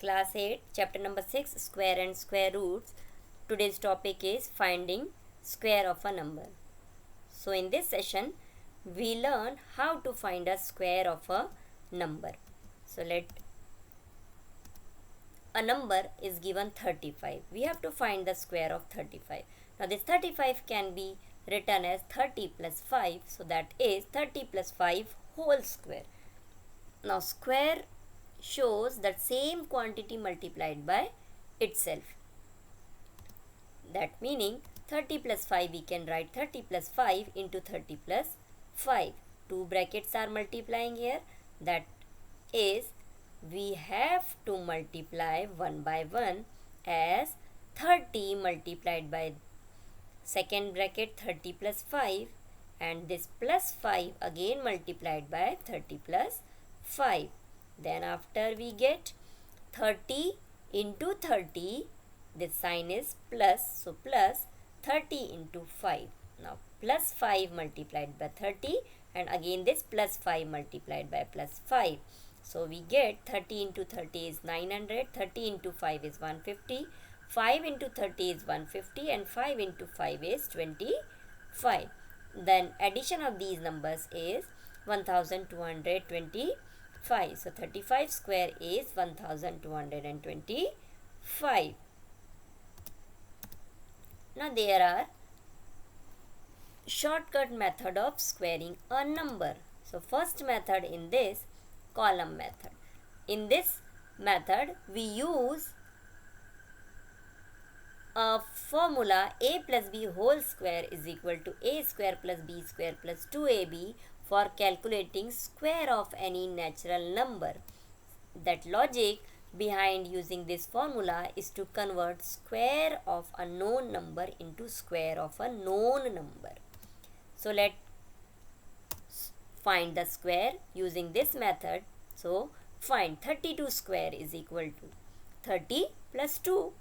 Class 8, Chapter number 6, Square and Square Roots. Today's topic is finding square of a number. So in this session, we learn how to find a square of a number. So a number is given 35. We have to find the square of 35. Now this 35 can be written as 30 plus 5. So that is 30 plus 5 whole square. Now square shows that same quantity multiplied by itself. That meaning 30 plus 5, we can write 30 plus 5 into 30 plus 5. Two brackets are multiplying here. That is, we have to multiply one by one as 30 multiplied by second bracket 30 plus 5, and this plus 5 again multiplied by 30 plus 5. Then after we get 30 into 30, this sign is plus, so plus 30 into 5. Now plus 5 multiplied by 30, and again this plus 5 multiplied by plus 5. So we get 30 into 30 is 900, 30 into 5 is 150, 5 into 30 is 150, and 5 into 5 is 25. Then addition of these numbers is 1225. So 35 square is 1225. Now there are shortcut method of squaring a number. So first method in this, column method. In this method we use a formula a plus b whole square is equal to a square plus b square plus 2ab for calculating square of any natural number. That logic behind using this formula is to convert square of a known number into square of a known number. So let's find the square using this method. So find 32 square is equal to 30 plus 2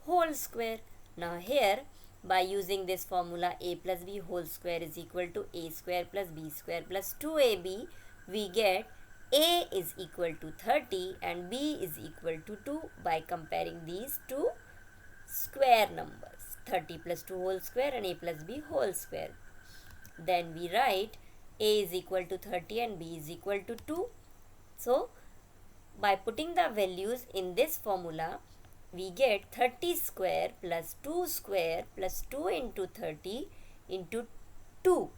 whole square. Now here, by using this formula a plus b whole square is equal to a square plus b square plus 2ab, we get a is equal to 30 and b is equal to 2 by comparing these two square numbers, 30 plus 2 whole square and a plus b whole square. Then we write a is equal to 30 and b is equal to 2. So by putting the values in this formula, we get 30 square plus 2 square plus 2 into 30 into 2.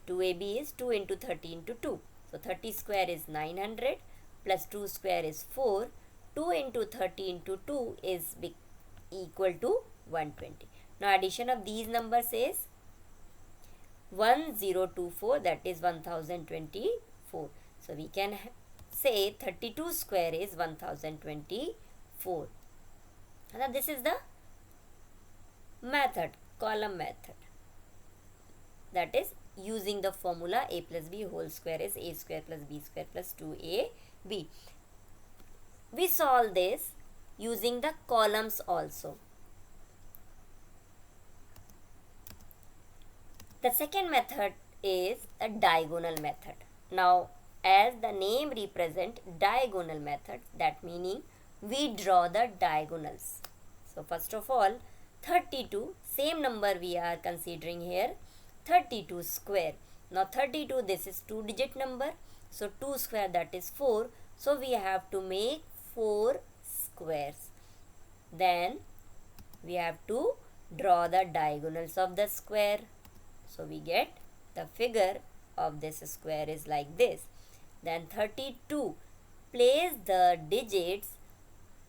2ab is 2 into 30 into 2. So 30 square is 900 plus 2 square is 4. 2 into 30 into 2 is equal to 120. Now addition of these numbers is 1024, that is 1024. So we can say 32 square is 1024. Now this is the method, column method. That is using the formula a plus b whole square is a square plus b square plus 2ab. We solve this using the columns also. The second method is a diagonal method. Now as the name represent diagonal method, that meaning we draw the diagonals. So first of all, 32, same number we are considering here, 32 square. Now 32, this is 2-digit number, so 2 square, that is 4. So we have to make 4 squares. Then we have to draw the diagonals of the square. So we get the figure of this square is like this. Then 32, place the digits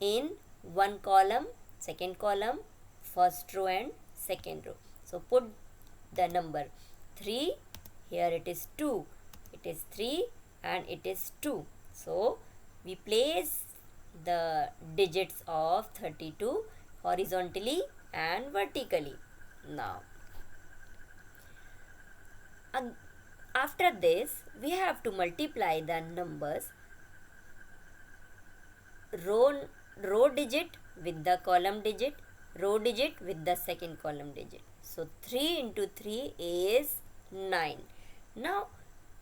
in one column, second column, first row and second row. So put the number 3, here it is 2, it is 3 and it is 2. So we place the digits of 32 horizontally and vertically. Now after this, we have to multiply the numbers row digit with the column digit, row digit with the second column digit. So 3 into 3 is 9. Now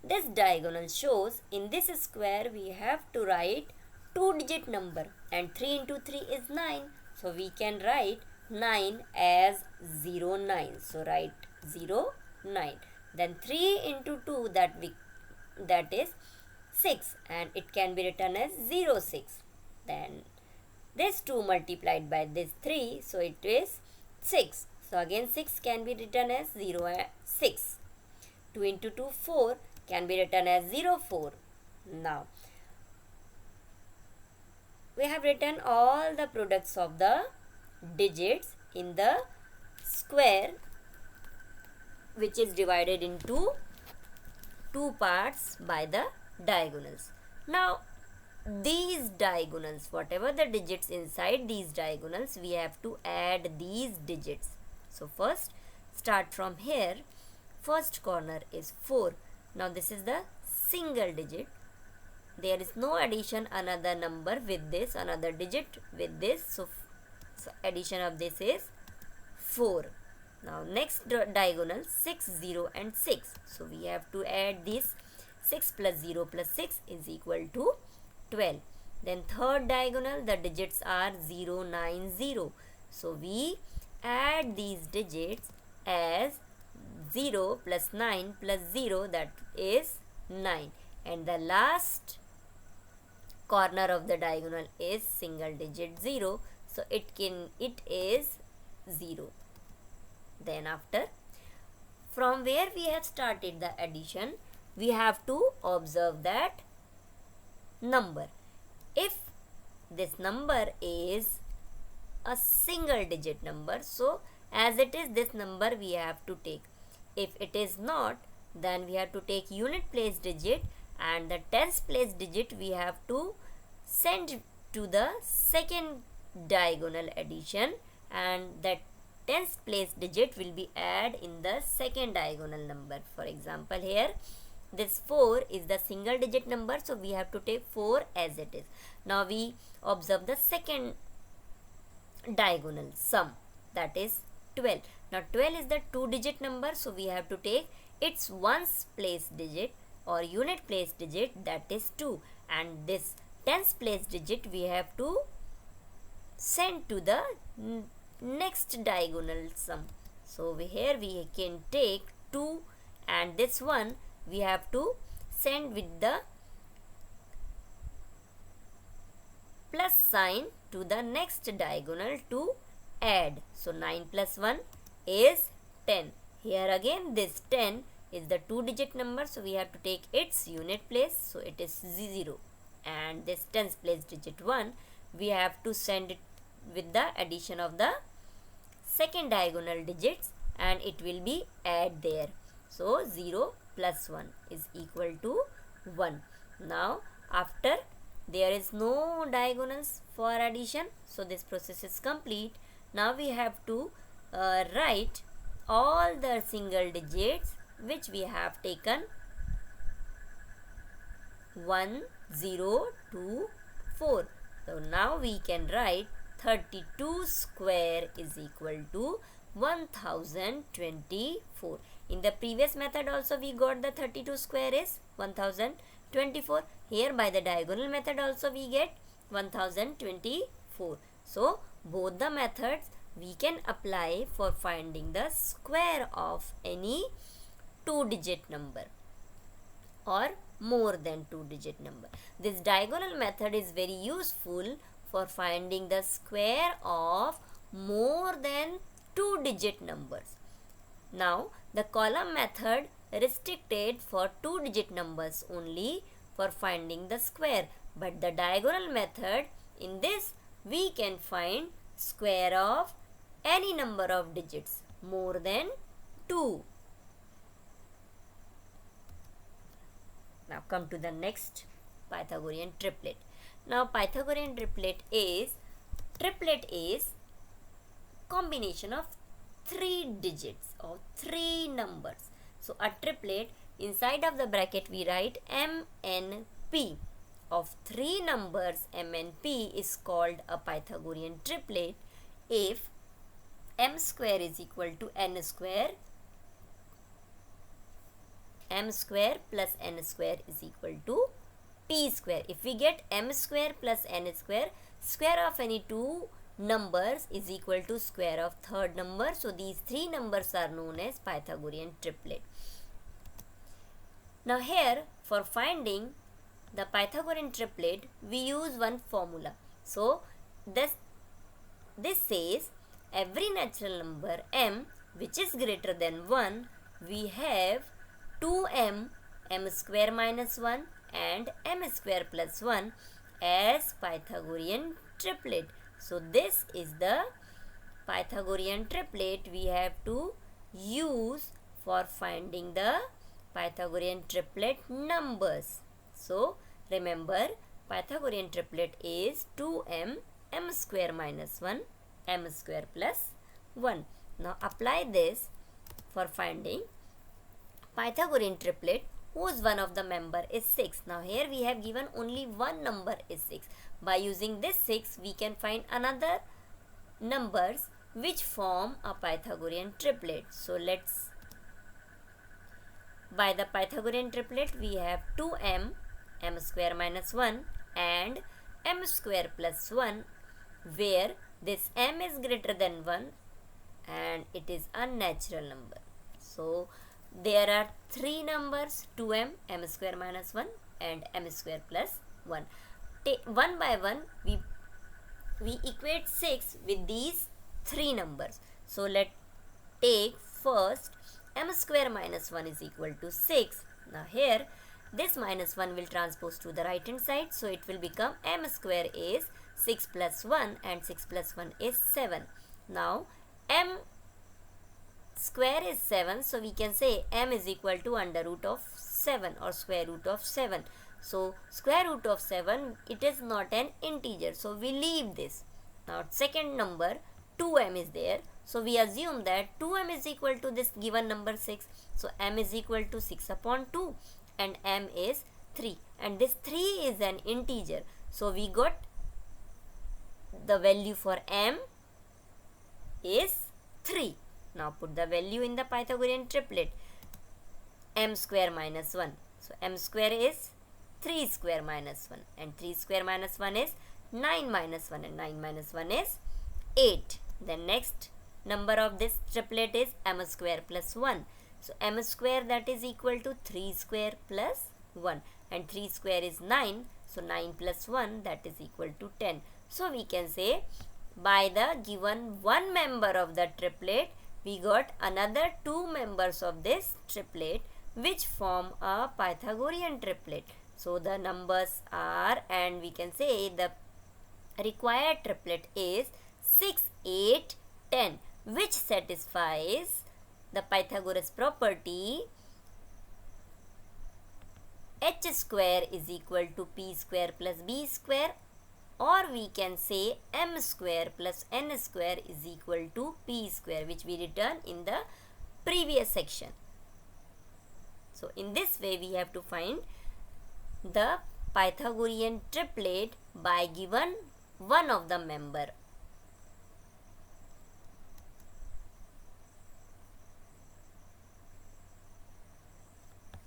this diagonal shows in this square we have to write two-digit number, and 3 into 3 is 9. So we can write 9 as 09. So write 09. Then 3 into 2, that is 6, and it can be written as 06. Then this 2 multiplied by this 3, so it is 6. So again 6 can be written as 6. 2 into 2, 4, can be written as 04. Now we have written all the products of the digits in the square, which is divided into two parts by the diagonals. Now these diagonals, whatever the digits inside these diagonals, we have to add these digits. So first start from here. First corner is 4. Now this is the single digit. There is no addition another number with this, another digit with this. So addition of this is 4. Now next diagonal 6, 0 and 6. So we have to add this. 6 plus 0 plus 6 is equal to 12. Then third diagonal, the digits are 0, 9, 0. So we add these digits as 0 plus 9 plus 0, that is 9. And the last corner of the diagonal is single digit 0. So it is 0. Then after, from where we have started the addition, we have to observe that number. If this number is a single digit number, so as it is, this number we have to take. If it is not, then we have to take unit place digit, and the tens place digit we have to send to the second diagonal addition, and that tens place digit will be added in the second diagonal number. For example, here this 4 is the single digit number, so we have to take 4 as it is. Now we observe the second diagonal sum, that is 12. Now 12 is the two digit number, so we have to take its ones place digit or unit place digit, that is 2, and this tens place digit we have to send to the next diagonal sum. So here we can take 2, and this one we have to send with the plus sign to the next diagonal to add. So 9 plus 1 is 10. Here again this 10 is the two digit number, so we have to take its unit place, so it is 0. And this tens place digit 1 we have to send it with the addition of the second diagonal digits, and it will be add there. So 0 plus 1 is equal to 1. Now after, there is no diagonals for addition, so this process is complete. Now we have to write all the single digits which we have taken 1, 0, 2, 4. So now we can write 32 square is equal to 1024. In the previous method also we got the 32 square is 1024. Here by the diagonal method also we get 1024. So both the methods we can apply for finding the square of any two digit number or more than two digit number. This diagonal method is very useful for finding the square of more than two digit numbers. Now the column method restricted for two digit numbers only for finding the square, but the diagonal method, in this we can find square of any number of digits more than 2. Now come to the next Pythagorean triplet. Now Pythagorean triplet is combination of three digits or three numbers. So a triplet, inside of the bracket we write MNP. Of three numbers, MNP is called a Pythagorean triplet if m square is equal to n square, m square plus n square is equal to p t square. If we get m square plus n square, square of any two numbers is equal to square of third number. So these three numbers are known as Pythagorean triplet. Now here, for finding the Pythagorean triplet, we use one formula. So this says every natural number m which is greater than 1, we have 2m, m square minus 1 and m square plus 1 as Pythagorean triplet. So this is the Pythagorean triplet we have to use for finding the Pythagorean triplet numbers. So remember, Pythagorean triplet is 2m, m square minus 1, m square plus 1. Now apply this for finding Pythagorean triplet whose one of the member is 6. Now here we have given only one number is 6. By using this 6, we can find another numbers which form a Pythagorean triplet. So let's, by the Pythagorean triplet, we have 2m, m square minus 1 and m square plus 1, where this m is greater than 1 and it is a natural number. So there are three numbers, 2m, m square minus 1 and m square plus 1. One by one, we equate 6 with these three numbers. So let's take first m square minus 1 is equal to 6. Now here, this minus 1 will transpose to the right hand side. So it will become m square is 6 plus 1 and 6 plus 1 is 7. Now m square is 7. So we can say m is equal to under root of 7 or square root of 7. So square root of 7, it is not an integer. So we leave this. Now second number 2m is there. So we assume that 2m is equal to this given number 6. So m is equal to 6 upon 2 and m is 3. And this 3 is an integer. So we got the value for m is 3. Now put the value in the Pythagorean triplet. M square minus 1. So m square is 3 square minus 1 and 3 square minus 1 is 9 minus 1 and 9 minus 1 is 8. The next number of this triplet is m square plus 1. So m square, that is equal to 3 square plus 1 and 3 square is 9. So 9 plus 1, that is equal to 10. So we can say by the given one member of the triplet, we got another two members of this triplet which form a Pythagorean triplet. So the numbers are, and we can say the required triplet is 6, 8, 10, which satisfies the Pythagoras property h square is equal to p square plus b square, or we can say m square plus n square is equal to p square, which we written in the previous section. So in this way we have to find the Pythagorean triplet by given one of the member